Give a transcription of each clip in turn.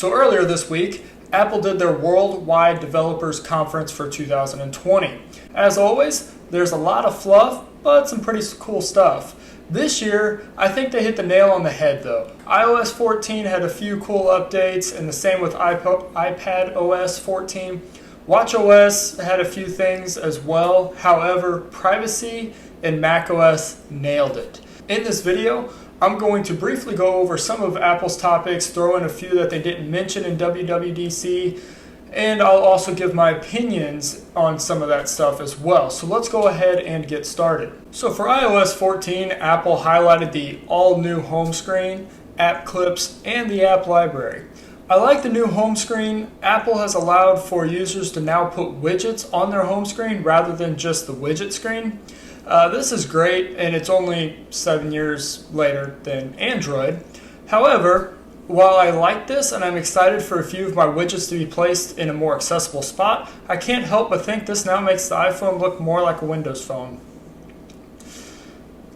So earlier this week, Apple did their Worldwide Developers Conference for 2020. As always, there's a lot of fluff, but some pretty cool stuff. This year, I think they hit the nail on the head though. iOS 14 had a few cool updates, and the same with iPad OS 14. watchOS had a few things as well. However, privacy and macOS nailed it. In this video, I'm going to briefly go over some of Apple's topics, throw in a few that they didn't mention in WWDC, and I'll also give my opinions on some of that stuff as well. So let's go ahead and get started. So for iOS 14, Apple highlighted the all-new home screen, app clips, and the app library. I like the new home screen. Apple has allowed for users to now put widgets on their home screen rather than just the widget screen. This is great, and it's only 7 years later than Android. However, while I like this and I'm excited for a few of my widgets to be placed in a more accessible spot, I can't help but think this now makes the iPhone look more like a Windows phone.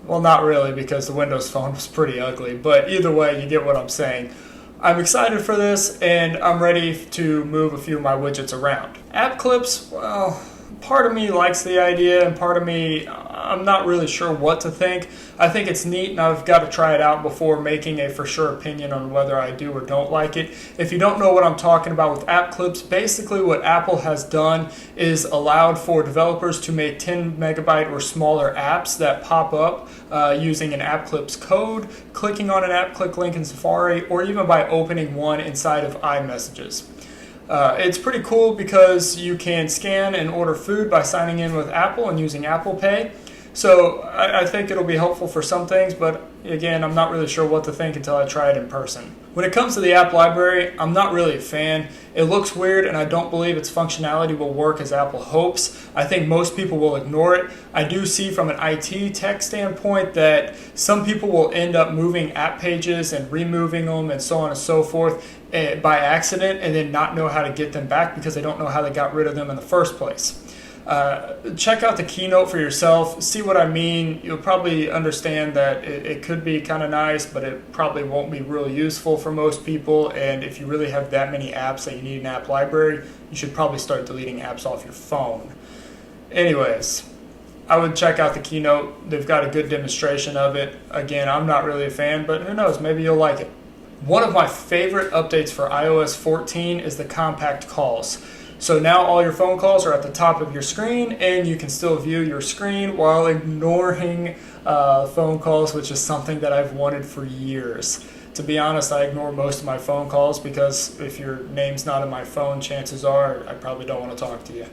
Well, not really, because the Windows phone was pretty ugly, but either way, you get what I'm saying. I'm excited for this, and I'm ready to move a few of my widgets around. App clips, well, part of me likes the idea, and part of me, I'm not really sure what to think. I think it's neat, and I've got to try it out before making a for sure opinion on whether I do or don't like it. If you don't know what I'm talking about with app clips, basically what Apple has done is allowed for developers to make 10 megabyte or smaller apps that pop up using an app clips code, clicking on an app click link in Safari, or even by opening one inside of iMessages. It's pretty cool because you can scan and order food by signing in with Apple and using Apple Pay. So I think it'll be helpful for some things, but again, I'm not really sure what to think until I try it in person. When it comes to the app library, I'm not really a fan. It looks weird, and I don't believe its functionality will work as Apple hopes. I think most people will ignore it. I do see from an IT tech standpoint that some people will end up moving app pages and removing them and so on and so forth by accident and then not know how to get them back because they don't know how they got rid of them in the first place. Check out the keynote for yourself, see what I mean. You'll probably understand that it could be kind of nice, but it probably won't be really useful for most people. And if you really have that many apps that you need an app library, you should probably start deleting apps off your phone. Anyways, I would check out the keynote. They've got a good demonstration of it. Again, I'm not really a fan, but who knows, maybe you'll like it. One of my favorite updates for iOS 14 is the compact calls. So now all your phone calls are at the top of your screen, and you can still view your screen while ignoring phone calls, which is something that I've wanted for years. To be honest, I ignore most of my phone calls because if your name's not in my phone, chances are I probably don't want to talk to you.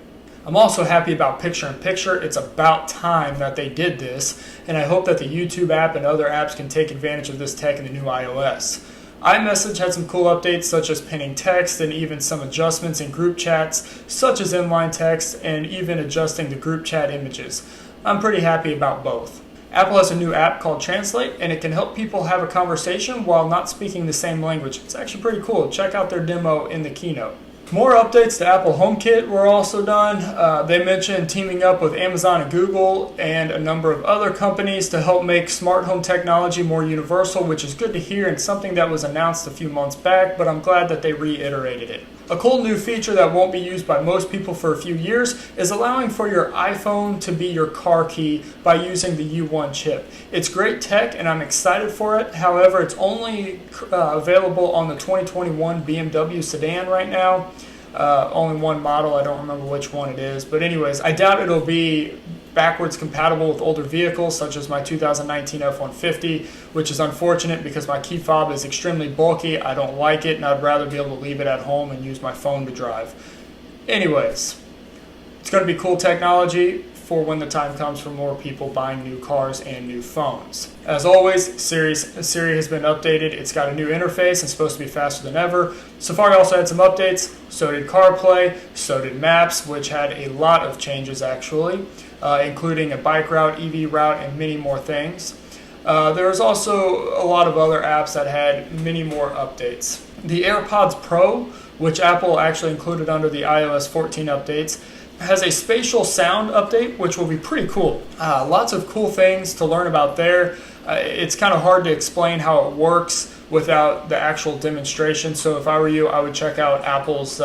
I'm also happy about picture-in-picture. It's about time that they did this, and I hope that the YouTube app and other apps can take advantage of this tech in the new iOS. iMessage had some cool updates such as pinning text and even some adjustments in group chats such as inline text and even adjusting the group chat images. I'm pretty happy about both. Apple has a new app called Translate, and it can help people have a conversation while not speaking the same language. It's actually pretty cool. Check out their demo in the keynote. More updates to Apple HomeKit were also done. They mentioned teaming up with Amazon and Google and a number of other companies to help make smart home technology more universal, which is good to hear and something that was announced a few months back, but I'm glad that they reiterated it. A cool new feature that won't be used by most people for a few years is allowing for your iPhone to be your car key by using the U1 chip. It's great tech and I'm excited for it. However, it's only available on the 2021 BMW sedan right now. Only one model, I don't remember which one it is. But anyways, I doubt it'll be backwards compatible with older vehicles such as my 2019 F-150, which is unfortunate because my key fob is extremely bulky. I don't like it, and I'd rather be able to leave it at home and use my phone to drive. Anyways, it's going to be cool technology for when the time comes for more people buying new cars and new phones. As always, Siri has been updated. It's got a new interface and supposed to be faster than ever. Safari also had some updates. So did CarPlay. So did Maps, which had a lot of changes actually, including a bike route, EV route, and many more things. There was also a lot of other apps that had many more updates. The AirPods Pro, which Apple actually included under the iOS 14 updates, has a spatial sound update, which will be pretty cool. Lots of cool things to learn about there. It's kind of hard to explain how it works, without the actual demonstration. So if I were you, I would check out Apple's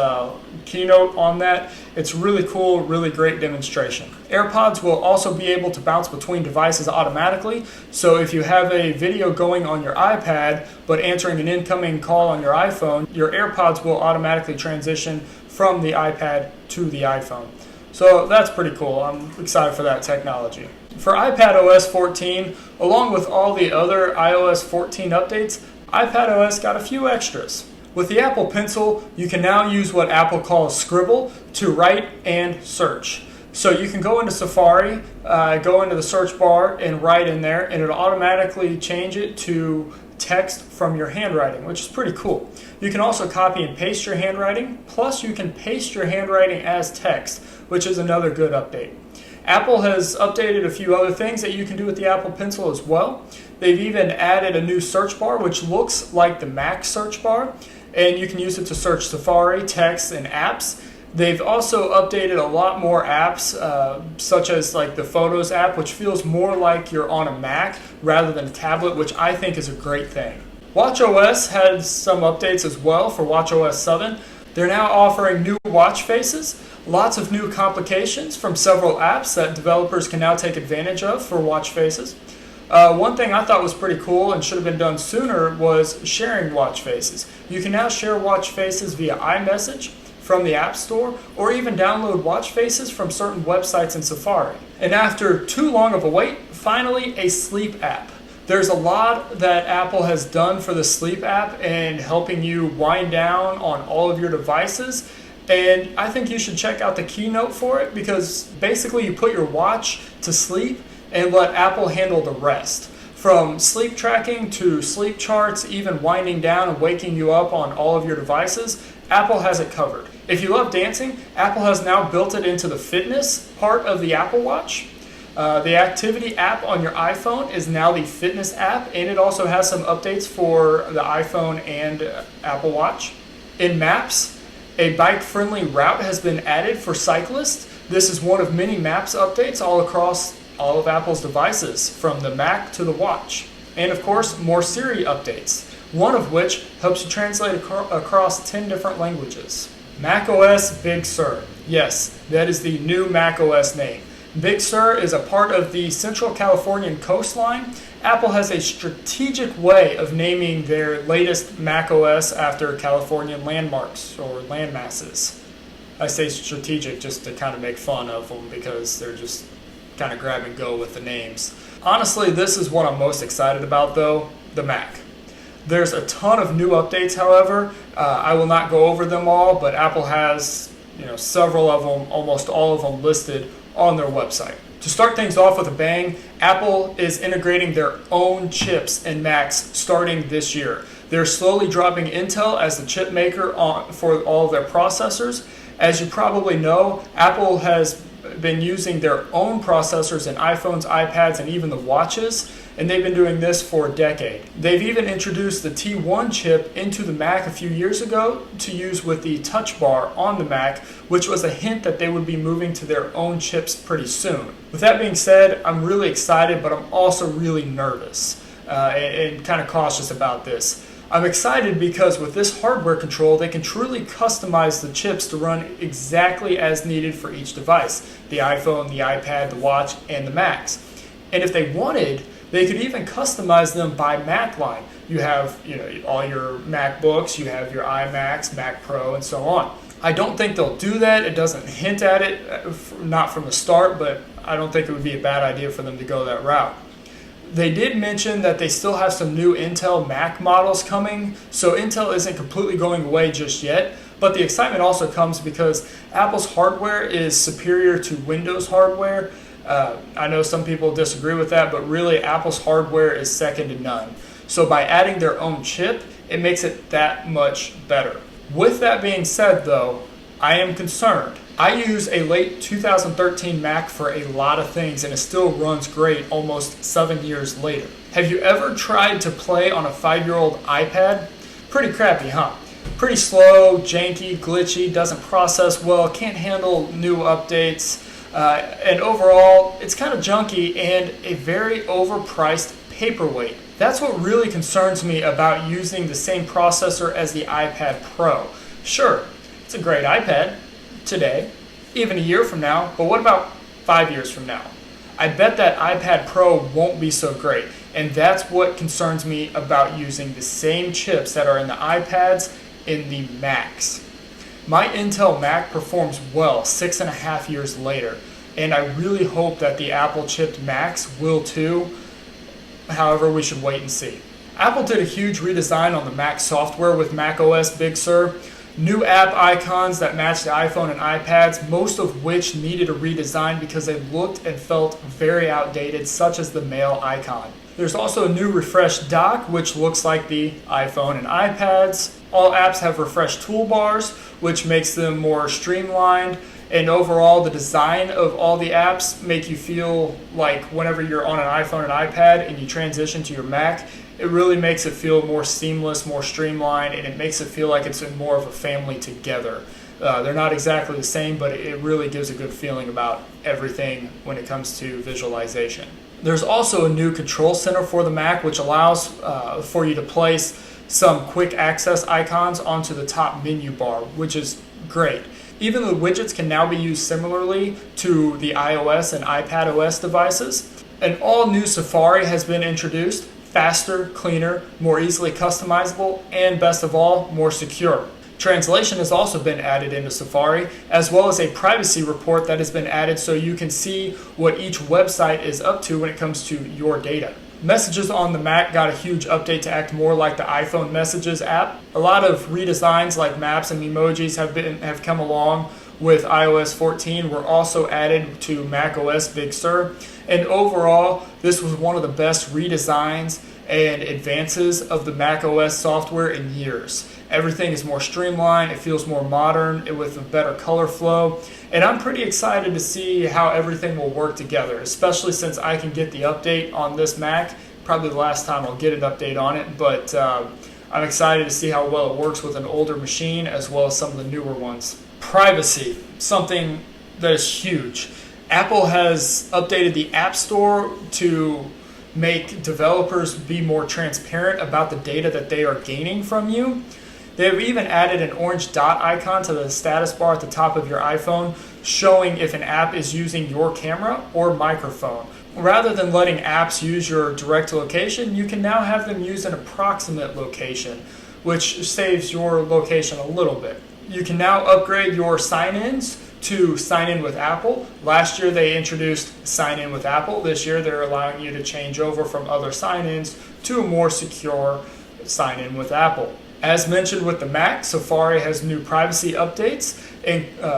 keynote on that. It's really cool, really great demonstration. AirPods will also be able to bounce between devices automatically. So if you have a video going on your iPad, but answering an incoming call on your iPhone, your AirPods will automatically transition from the iPad to the iPhone. So that's pretty cool. I'm excited for that technology. For iPadOS 14, along with all the other iOS 14 updates, iPadOS got a few extras. With the Apple Pencil, you can now use what Apple calls Scribble to write and search. So you can go into Safari, go into the search bar and write in there, and it'll automatically change it to text from your handwriting, which is pretty cool. You can also copy and paste your handwriting, plus you can paste your handwriting as text, which is another good update. Apple has updated a few other things that you can do with the Apple Pencil as well. They've even added a new search bar, which looks like the Mac search bar, and you can use it to search Safari, text, and apps. They've also updated a lot more apps, such as like the Photos app, which feels more like you're on a Mac rather than a tablet, which I think is a great thing. watchOS had some updates as well for watchOS 7. They're now offering new watch faces, lots of new complications from several apps that developers can now take advantage of for watch faces. One thing I thought was pretty cool and should have been done sooner was sharing watch faces. You can now share watch faces via iMessage from the App Store, or even download watch faces from certain websites in Safari. And after too long of a wait, finally a sleep app. There's a lot that Apple has done for the sleep app and helping you wind down on all of your devices. And I think you should check out the keynote for it, because basically you put your watch to sleep and let Apple handle the rest. From sleep tracking to sleep charts, even winding down and waking you up on all of your devices, Apple has it covered. If you love dancing, Apple has now built it into the fitness part of the Apple Watch. The activity app on your iPhone is now the fitness app, and it also has some updates for the iPhone and Apple Watch. In Maps, a bike-friendly route has been added for cyclists. This is one of many Maps updates all across all of Apple's devices, from the Mac to the Watch. And of course, more Siri updates, one of which helps you translate across 10 different languages. macOS Big Sur. Yes, that is the new macOS name. Big Sur is a part of the Central Californian coastline. Apple has a strategic way of naming their latest macOS after Californian landmarks or landmasses. I say strategic just to kind of make fun of them, because they're just kind of grab and go with the names. Honestly, this is what I'm most excited about though, the Mac. There's a ton of new updates, however. I will not go over them all, but Apple has several of them, almost all of them listed on their website. To start things off with a bang, Apple is integrating their own chips in Macs starting this year. They're slowly dropping Intel as the chip maker for all of their processors. As you probably know, Apple has been using their own processors in iPhones, iPads, and even the watches, and they've been doing this for a decade. They've even introduced the T1 chip into the Mac a few years ago to use with the Touch Bar on the Mac, which was a hint that they would be moving to their own chips pretty soon. With that being said, I'm really excited, but I'm also really nervous and kind of cautious about this. I'm excited because with this hardware control, they can truly customize the chips to run exactly as needed for each device: the iPhone, the iPad, the watch, and the Macs. And if they wanted, they could even customize them by Mac line. You have all your MacBooks, you have your iMacs, Mac Pro, and so on. I don't think they'll do that. It doesn't hint at it, not from the start, but I don't think it would be a bad idea for them to go that route. They did mention that they still have some new Intel Mac models coming, so Intel isn't completely going away just yet, but the excitement also comes because Apple's hardware is superior to Windows hardware. I know some people disagree with that, but really Apple's hardware is second to none. So by adding their own chip, it makes it that much better. With that being said though, I am concerned. I use a late 2013 Mac for a lot of things, and it still runs great almost 7 years later. Have you ever tried to play on a 5-year-old iPad? Pretty crappy, huh? Pretty slow, janky, glitchy, doesn't process well, can't handle new updates, and overall, it's kind of junky and a very overpriced paperweight. That's what really concerns me about using the same processor as the iPad Pro. Sure, it's a great iPad today, even a year from now, but what about 5 years from now? I bet that iPad Pro won't be so great, and that's what concerns me about using the same chips that are in the iPads in the Macs. My Intel Mac performs well 6.5 years later, and I really hope that the Apple chipped Macs will too. However, we should wait and see. Apple did a huge redesign on the Mac software with macOS Big Sur. New app icons that match the iPhone and iPads, most of which needed a redesign because they looked and felt very outdated, such as the Mail icon. There's also a new refreshed dock, which looks like the iPhone and iPads. All apps have refreshed toolbars, which makes them more streamlined. And overall, the design of all the apps make you feel like whenever you're on an iPhone and iPad and you transition to your Mac, it really makes it feel more seamless, more streamlined, and it makes it feel like it's more of a family together. They're not exactly the same, but it really gives a good feeling about everything when it comes to visualization. There's also a new control center for the Mac, which allows for you to place some quick access icons onto the top menu bar, which is great. Even the widgets can now be used similarly to the iOS and iPadOS devices. An all-new Safari has been introduced, faster, cleaner, more easily customizable, and best of all, more secure. Translation has also been added into Safari, as well as a privacy report that has been added so you can see what each website is up to when it comes to your data. Messages on the Mac got a huge update to act more like the iPhone Messages app. A lot of redesigns like maps and emojis have come along with iOS 14 were also added to macOS Big Sur. And overall, this was one of the best redesigns and advances of the macOS software in years. Everything is more streamlined, it feels more modern, with a better color flow, and I'm pretty excited to see how everything will work together, especially since I can get the update on this Mac, probably the last time I'll get an update on it, but I'm excited to see how well it works with an older machine as well as some of the newer ones. Privacy, something that is huge. Apple has updated the App Store to make developers be more transparent about the data that they are gaining from you. They have even added an orange dot icon to the status bar at the top of your iPhone, showing if an app is using your camera or microphone. Rather than letting apps use your direct location, you can now have them use an approximate location, which saves your location a little bit. You can now upgrade your sign-ins to sign in with Apple. Last year they introduced sign in with Apple. This year they're allowing you to change over from other sign-ins to a more secure sign in with Apple. As mentioned with the Mac, Safari has new privacy updates,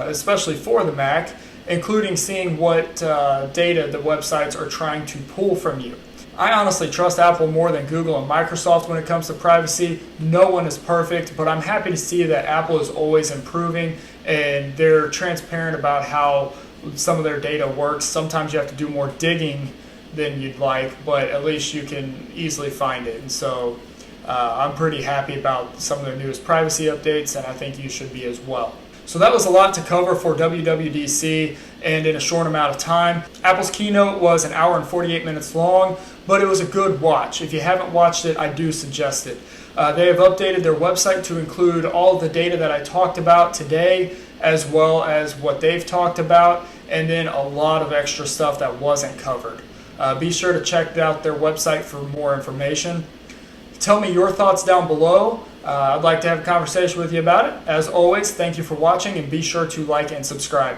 especially for the Mac, including seeing what data the websites are trying to pull from you. I honestly trust Apple more than Google and Microsoft when it comes to privacy. No one is perfect, but I'm happy to see that Apple is always improving and they're transparent about how some of their data works. Sometimes you have to do more digging than you'd like, but at least you can easily find it. And so I'm pretty happy about some of their newest privacy updates, and I think you should be as well. So that was a lot to cover for WWDC and in a short amount of time. Apple's keynote was an hour and 48 minutes long, but it was a good watch. If you haven't watched it, I do suggest it. They have updated their website to include all of the data that I talked about today, as well as what they've talked about, and then a lot of extra stuff that wasn't covered. Be sure to check out their website for more information. Tell me your thoughts down below. I'd like to have a conversation with you about it. As always, thank you for watching, and be sure to like and subscribe.